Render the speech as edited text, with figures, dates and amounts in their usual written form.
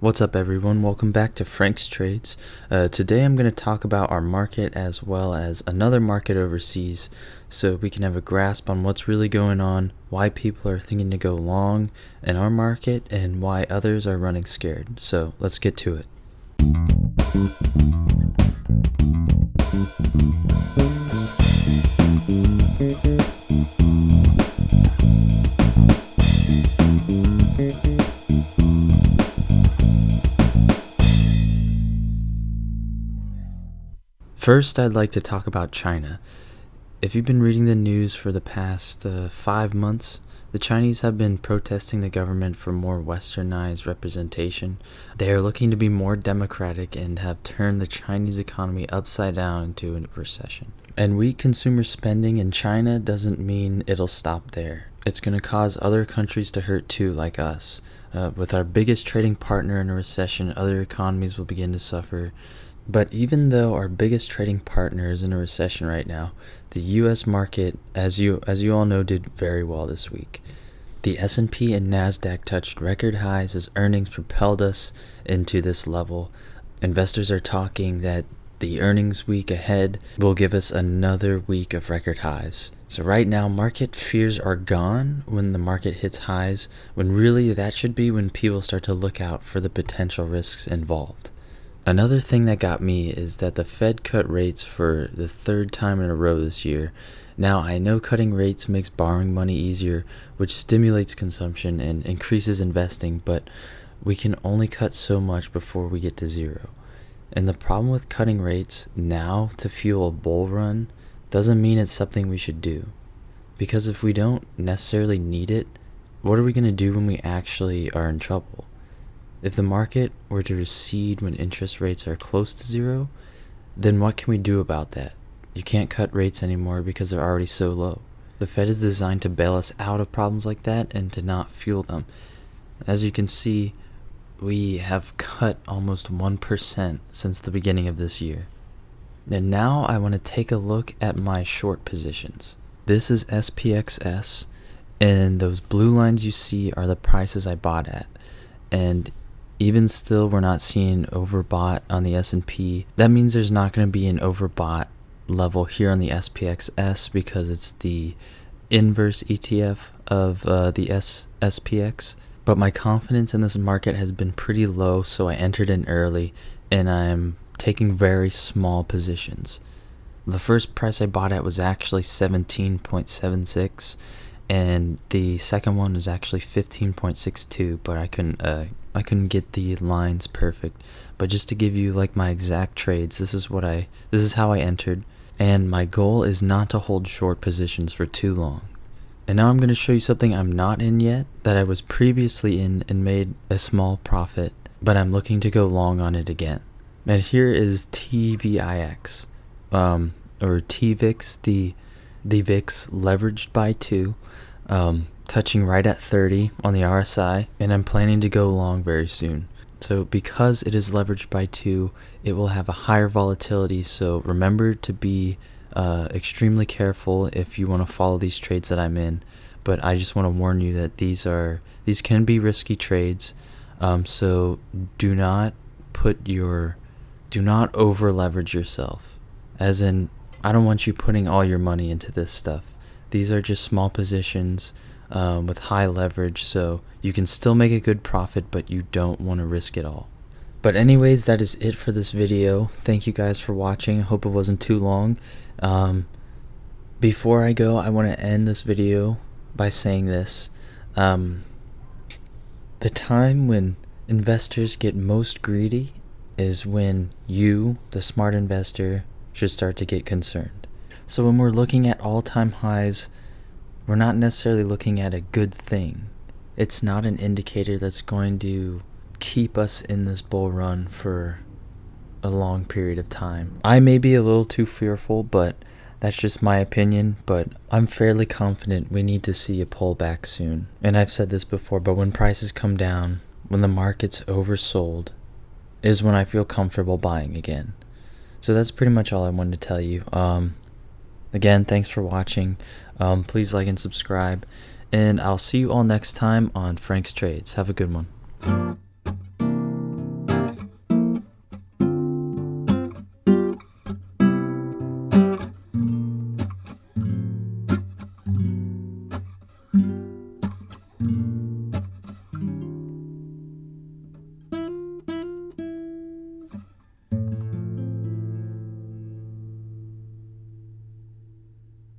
What's up, everyone? Welcome back to Frank's Trades. Today I'm going to talk about our market as well as another market overseas so we can have a grasp on what's really going on, why people are thinking to go long in our market, and why others are running scared. So let's get to it. First, I'd like to talk about China. If you've been reading the news for the past 5 months, the Chinese have been protesting the government for more westernized representation. They are looking to be more democratic and have turned the Chinese economy upside down into a recession. And weak consumer spending in China doesn't mean it'll stop there. It's going to cause other countries to hurt too, like us. With our biggest trading partner in a recession, other economies will begin to suffer. But even though our biggest trading partner is in a recession right now, the US market, as you all know, did very well this week. The S&P and Nasdaq touched record highs as earnings propelled us into this level. Investors are talking that the earnings week ahead will give us another week of record highs. So right now, market fears are gone when the market hits highs, when really that should be when people start to look out for the potential risks involved. Another thing that got me is that the Fed cut rates for the third time in a row this year. Now, I know cutting rates makes borrowing money easier, which stimulates consumption and increases investing, but we can only cut so much before we get to zero. And the problem with cutting rates now to fuel a bull run doesn't mean it's something we should do. Because if we don't necessarily need it, what are we going to do when we actually are in trouble? If the market were to recede when interest rates are close to zero, then what can we do about that? You can't cut rates anymore because they're already so low. The Fed is designed to bail us out of problems like that and to not fuel them. As you can see, we have cut almost 1% since the beginning of this year. And now I want to take a look at my short positions. This is SPXS, and those blue lines you see are the prices I bought at. And even still, we're not seeing overbought on the S&P. That means there's not going to be an overbought level here on the SPXS because it's the inverse ETF of the SPX. But my confidence in this market has been pretty low, so I entered in early, and I'm taking very small positions. The first price I bought at was actually 17.76, and the second one was actually 15.62, but I couldn't get the lines perfect. But just to give you like my exact trades, this is how I entered, and my goal is not to hold short positions for too long. And now I'm going to show you something I'm not in yet that I was previously in and made a small profit, but I'm looking to go long on it again. And here is TVIX, or TVIX, the VIX leveraged by 2. Touching right at 30 on the RSI, and I'm planning to go long very soon. So because it is leveraged by 2, it will have a higher volatility, so remember to be extremely careful if you want to follow these trades that I'm in. But I just want to warn you that these can be risky trades, so do not over leverage yourself. As in, I don't want you putting all your money into this stuff. These are just small positions with high leverage, so you can still make a good profit, but you don't want to risk it all. But anyways, that is it for this video. Thank you guys for watching. I hope it wasn't too long. Before I go, I want to end this video by saying this. The time when investors get most greedy is when you, the smart investor, should start to get concerned. So when we're looking at all-time highs, we're not necessarily looking at a good thing. It's not an indicator that's going to keep us in this bull run for a long period of time. I may be a little too fearful, but that's just my opinion, but I'm fairly confident we need to see a pullback soon. And I've said this before, but when prices come down, when the market's oversold, is when I feel comfortable buying again. So that's pretty much all I wanted to tell you. Again, thanks for watching. Please like and subscribe, and I'll see you all next time on Frank's Trades. Have a good one.